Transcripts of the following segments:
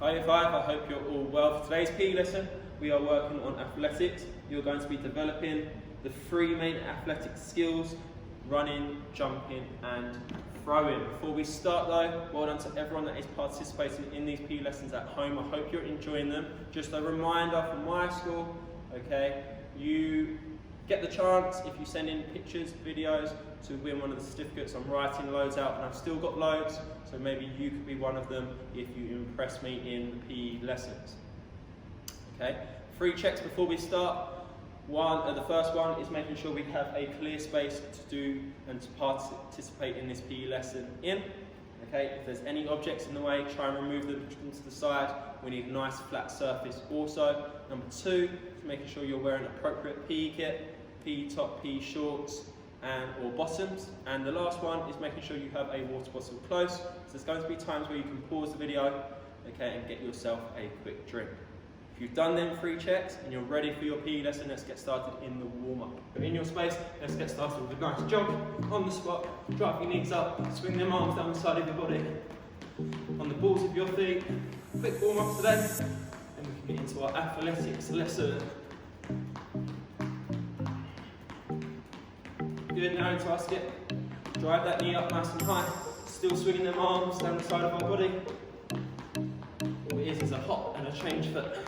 Hi Five, I hope you're all well. For today's PE lesson, we are working on athletics. You're going to be developing the three main athletic skills: running, jumping and throwing. Before we start though, well done to everyone that is participating in these PE lessons at home. I hope you're enjoying them. Just a reminder from my school, okay, you get the chance if you send in pictures, videos, to win one of the certificates. I'm writing loads out and I've still got loads, so maybe you could be one of them if you impress me in the PE lessons. Okay, 3 checks before we start. The first one is making sure we have a clear space to do and to participate in this PE lesson in. Okay, if there's any objects in the way, try and remove them to the side. We need a nice flat surface also. Number 2 is making sure you're wearing appropriate PE kit, PE top, PE shorts or bottoms. And the last one is making sure you have a water bottle close. So there's going to be times where you can pause the video, okay, and get yourself a quick drink. If you've done them 3 checks and you're ready for your PE lesson, let's get started in the warm-up. In your space, let's get started with a nice jog on the spot. Drive your knees up, swing them arms down the side of your body. On the balls of your feet. Quick warm-up today, and we can get into our athletics lesson. Good, now into our skip. Drive that knee up nice and high. Still swinging them arms down the side of our body. All it is a hop and a change foot.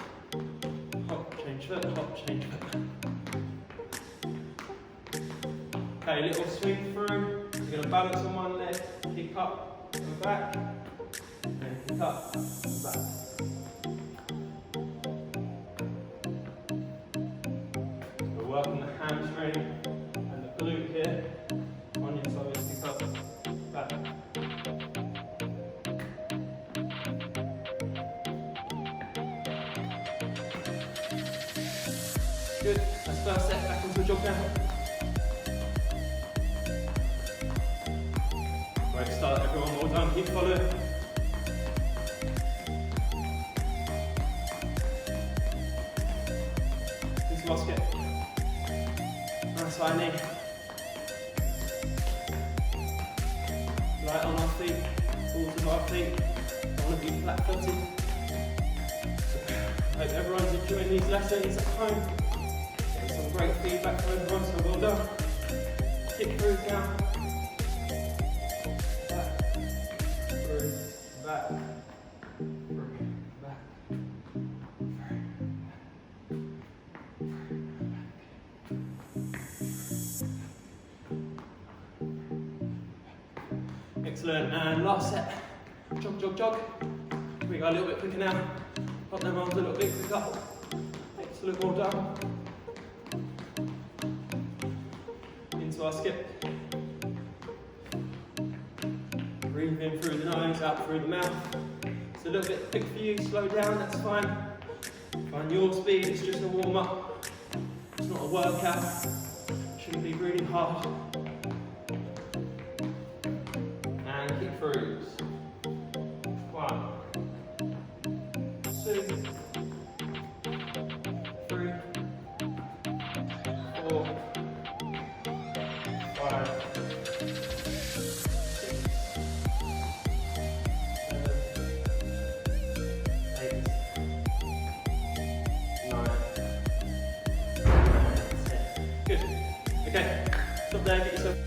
Hop, change foot, hop, change foot. Okay, little swing through. You're going to balance on one leg, kick up, go back, and kick up, and back. We're working the hamstring and the glute here. On your toes, kick up, back. Good, that's first set, back into a jog now. Great start everyone, well done, keep following. Into our skip. Nice high knee. Light on our feet, balls of our feet. I want to be flat footed. I hope everyone's enjoying these lessons at home. Getting some great feedback from everyone, so well done. Kick through now. Back, through, back, excellent, and last set. Jog, jog, jog. We go a little bit quicker now. Pop them arms a little bit quicker. Excellent, well done. Into our skip. Breathe in through the nose, out through the mouth. It's a little bit quick for you, slow down, that's fine. Find your speed, it's just a warm-up. It's not a workout. Shouldn't be really hard. And kick throughs. 1, 2, 3, 4, 5, 6, good. Okay, stop there, get yourself.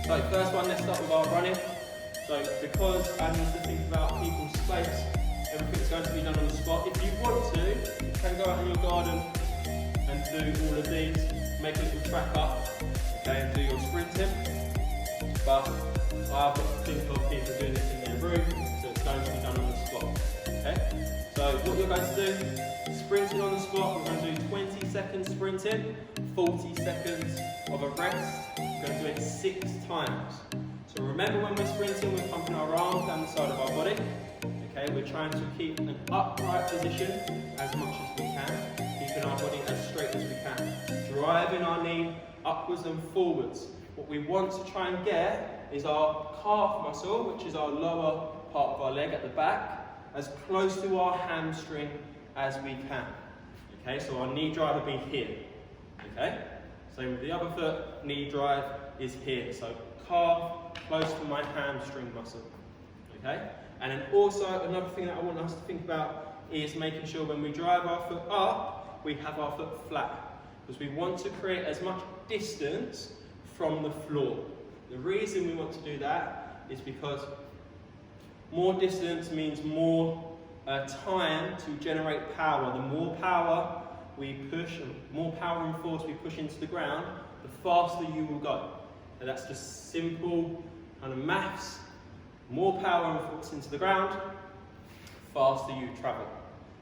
So first one, let's start with our running. So because I need to think about people's space, everything's going to be done on the spot. If you want to, you can go out in your garden and do all of these, make a little track up, okay, and do your sprinting. But I've got to think of people doing this in their room, so it's going to be done on the spot. Okay? So what you're going to do, sprinting on the spot, we're going to do 20 seconds sprinting, 40 seconds of a rest. We're going to do it 6 times. So remember, when we're sprinting, we're pumping our arms down the side of our body. Okay, we're trying to keep an upright position as much as we can, keeping our body as straight as we can, driving our knee upwards and forwards. What we want to try and get is our calf muscle, which is our lower part of our leg at the back, as close to our hamstring as we can. Okay, so our knee drive will be here. Okay, same with the other foot, knee drive is here. So calf close to my hamstring muscle. okay? And then also, another thing that I want us to think about is making sure when we drive our foot up, we have our foot flat, because we want to create as much distance from the floor. The reason we want to do that is because more distance means more time to generate power. The more power we push, more power and force we push into the ground, the faster you will go. So that's just simple kind of maths. More power and force into the ground, faster you travel.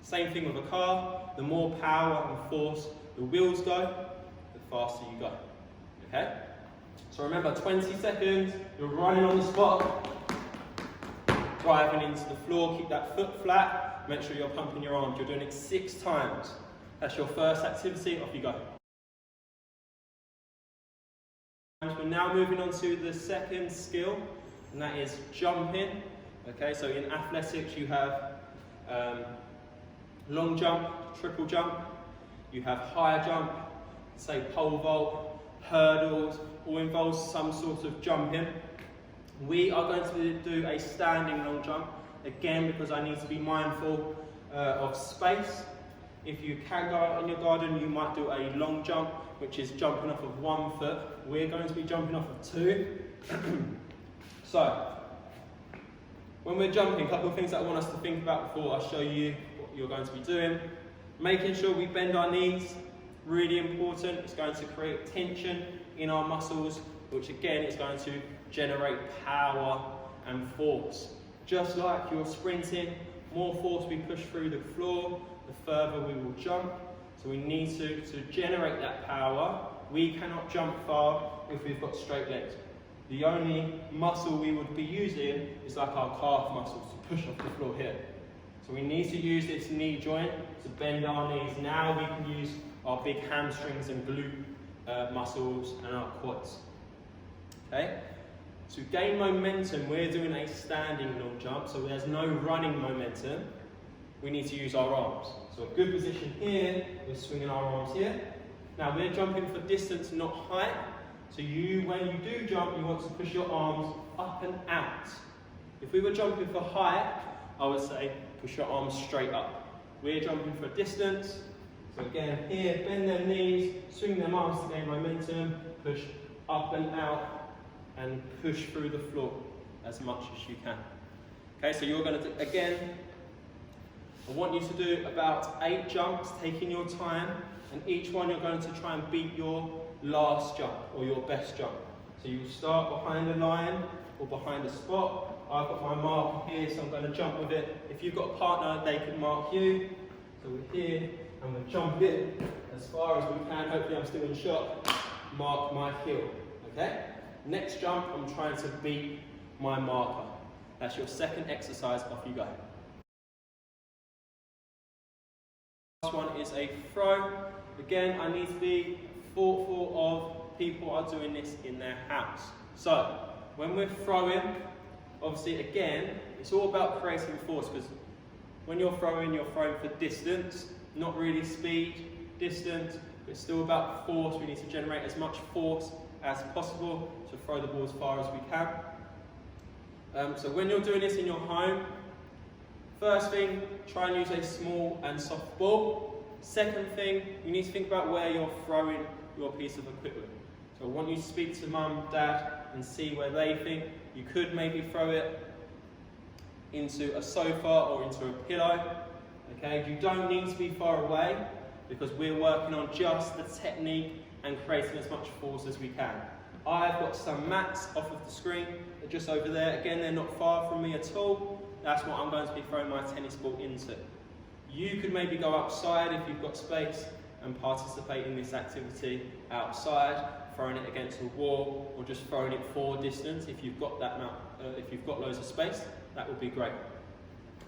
Same thing with a car. The more power and force the wheels go, the faster you go. Okay? So remember, 20 seconds, you're running on the spot, driving into the floor, keep that foot flat, make sure you're pumping your arms. You're doing it 6 times. That's your first activity, off you go. We're now moving on to the second skill, and that is jumping. Okay, so in athletics you have long jump, triple jump, you have high jump, say pole vault, hurdles, all involves some sort of jumping. We are going to do a standing long jump, again because I need to be mindful of space. If you can go out in your garden, you might do a long jump, which is jumping off of 1 foot. We're going to be jumping off of 2. So, when we're jumping, a couple of things that I want us to think about before I show you what you're going to be doing. Making sure we bend our knees, really important. It's going to create tension in our muscles, which again is going to generate power and force. Just like you're sprinting, more force we push through the floor, the further we will jump. So we need to generate that power. We cannot jump far if we've got straight legs. The only muscle we would be using is like our calf muscles to push off the floor here. So we need to use this knee joint to bend our knees. Now we can use our big hamstrings and glute muscles and our quads. Okay? To gain momentum, we're doing a standing long jump, so there's no running momentum. We need to use our arms. So a good position here, we're swinging our arms here. Now we're jumping for distance, not height. So when you do jump, you want to push your arms up and out. If we were jumping for height, I would say push your arms straight up. We're jumping for distance. So again, here, bend them knees, swing them arms to gain momentum, push up and out, and push through the floor as much as you can. Okay, so you're going to do, again, I want you to do about 8 jumps, taking your time, and each one you're going to try and beat your last jump or your best jump. So you start behind a line or behind a spot. I've got my marker here, so I'm going to jump with it. If you've got a partner, they can mark you. So we're here, and we're jumping as far as we can. Hopefully I'm still in shot. Mark my heel, okay? Next jump, I'm trying to beat my marker. That's your second exercise, off you go. Last one is a throw. Again, I need to be thoughtful of people are doing this in their house. So, when we're throwing, obviously again, it's all about creating force, because when you're throwing for distance, not really speed, distance, but it's still about force. We need to generate as much force as possible to throw the ball as far as we can. So when you're doing this in your home, first thing, try and use a small and soft ball. Second thing, you need to think about where you're throwing your piece of equipment. So I want you to speak to mum, dad, and see where they think. You could maybe throw it into a sofa or into a pillow. Okay, you don't need to be far away, because we're working on just the technique and creating as much force as we can. I've got some mats off of the screen, they're just over there. Again, they're not far from me at all. That's what I'm going to be throwing my tennis ball into. You could maybe go outside if you've got space and participate in this activity outside, throwing it against a wall, or just throwing it for distance if you've got that if you've got loads of space. That would be great.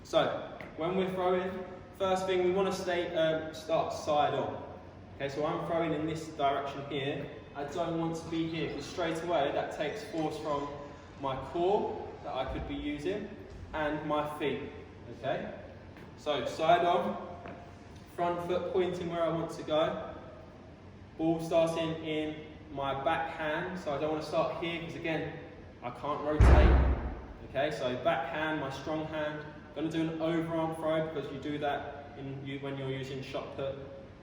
So when we're throwing, first thing we want to start side on. Okay, so I'm throwing in this direction here. I don't want to be here, because straight away that takes force from my core that I could be using and my feet. Okay, so side on, front foot pointing where I want to go. Ball starting in my back hand, so I don't want to start here, because again, I can't rotate. Okay, so backhand, my strong hand. I'm going to do an overarm throw because you do that when you're using shot put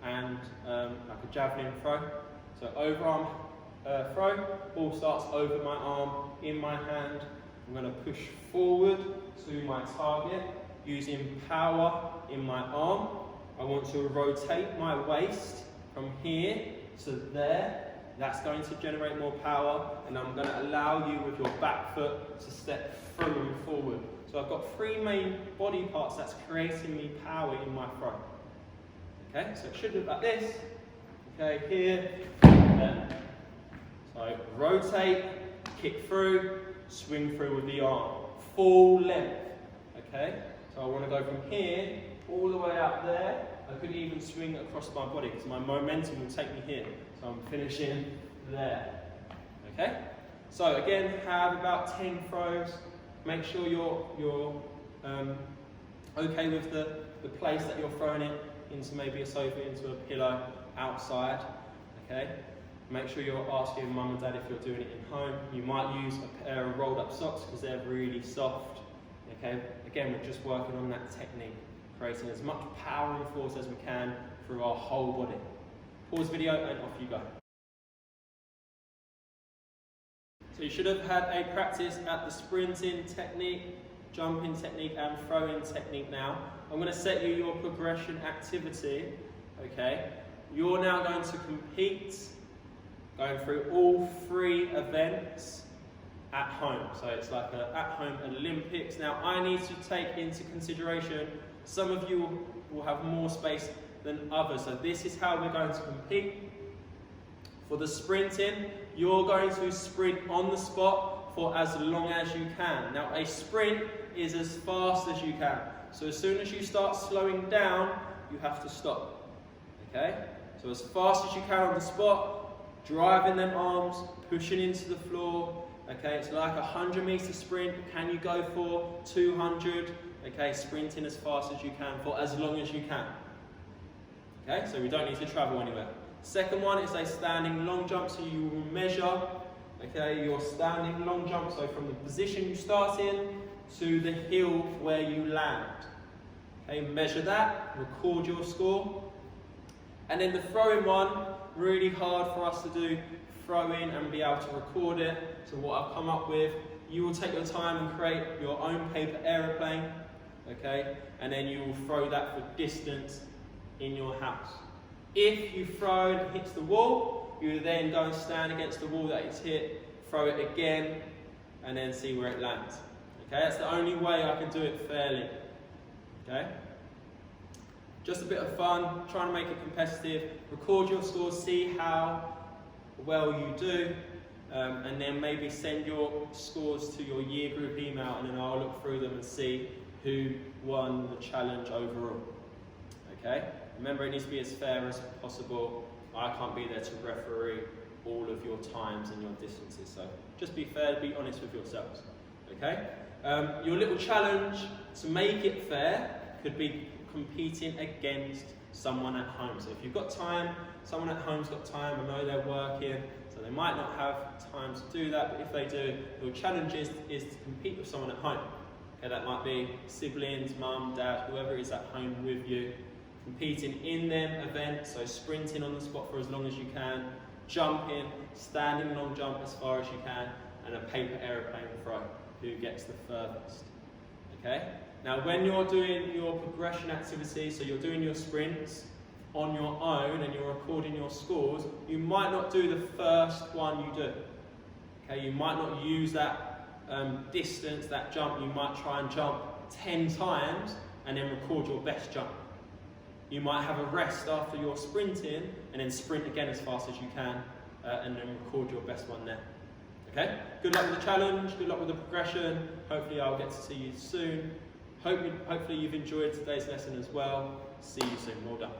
and like a javelin throw. So overarm throw, ball starts over my arm, in my hand. I'm going to push forward to my target using power in my arm. I want to rotate my waist from here to there. That's going to generate more power, and I'm going to allow you with your back foot to step through and forward. So I've got three main body parts that's creating me power in my throw. Okay, so it should look like this. Okay, here, there. So rotate, kick through, swing through with the arm. Full length. Okay, so I want to go from here all the way up there. I could even swing across my body because my momentum will take me here. So I'm finishing there. Okay? So again, have about 10 throws. Make sure you're okay with the place that you're throwing it into, maybe a sofa, into a pillow, outside. Okay? Make sure you're asking mum and dad if you're doing it in home. You might use a pair of rolled up socks because they're really soft. Okay? Again, we're just working on that technique, creating as much power and force as we can through our whole body. Pause video and off you go. So you should have had a practice at the sprinting technique, jumping technique and throwing technique now. I'm going to set you your progression activity. Okay? You're now going to compete, going through all three events at home. So it's like an at-home Olympics. Now I need to take into consideration some of you will have more space than others. So this is how we're going to compete. For the sprinting, you're going to sprint on the spot for as long as you can. Now a sprint is as fast as you can. So as soon as you start slowing down, you have to stop. Okay? So as fast as you can on the spot, driving them arms, pushing into the floor. Okay, it's like a 100-meter sprint. Can you go for 200? Okay, sprinting as fast as you can for as long as you can. Okay, so we don't need to travel anywhere. Second one is a standing long jump, so you will measure, okay, your standing long jump, so from the position you start in to the hill where you land. Okay, measure that, record your score. And then the throwing one, really hard for us to do, throw in and be able to record it. So what I've come up with, you will take your time and create your own paper aeroplane, okay, and then you will throw that for distance in your house. If you throw and it hits the wall, you then go and stand against the wall that it's hit, throw it again, and then see where it lands. Okay, that's the only way I can do it fairly. Okay? Just a bit of fun, trying to make it competitive. Record your scores, see how well you do, and then maybe send your scores to your year group email, and then I'll look through them and see who won the challenge overall. Okay? Remember, it needs to be as fair as possible. I can't be there to referee all of your times and your distances, so just be fair, be honest with yourselves. Okay? Your little challenge to make it fair could be competing against someone at home. So if you've got time, someone at home's got time, I know they're working, so they might not have time to do that, but if they do, your challenge is to compete with someone at home. Okay, that might be siblings, mum, dad, whoever is at home with you, competing in them events, so sprinting on the spot for as long as you can, jumping, standing long jump as far as you can, and a paper aeroplane throw, who gets the furthest. Okay? Now when you're doing your progression activity, so you're doing your sprints on your own and you're recording your scores, you might not do the first one you do. Okay, you might not use that distance, that jump. You might try and jump 10 times and then record your best jump. You might have a rest after your sprinting and then sprint again as fast as you can and then record your best one there. Okay? Good luck with the challenge, good luck with the progression. Hopefully I'll get to see you soon. Hopefully you've enjoyed today's lesson as well. See you soon. Well done.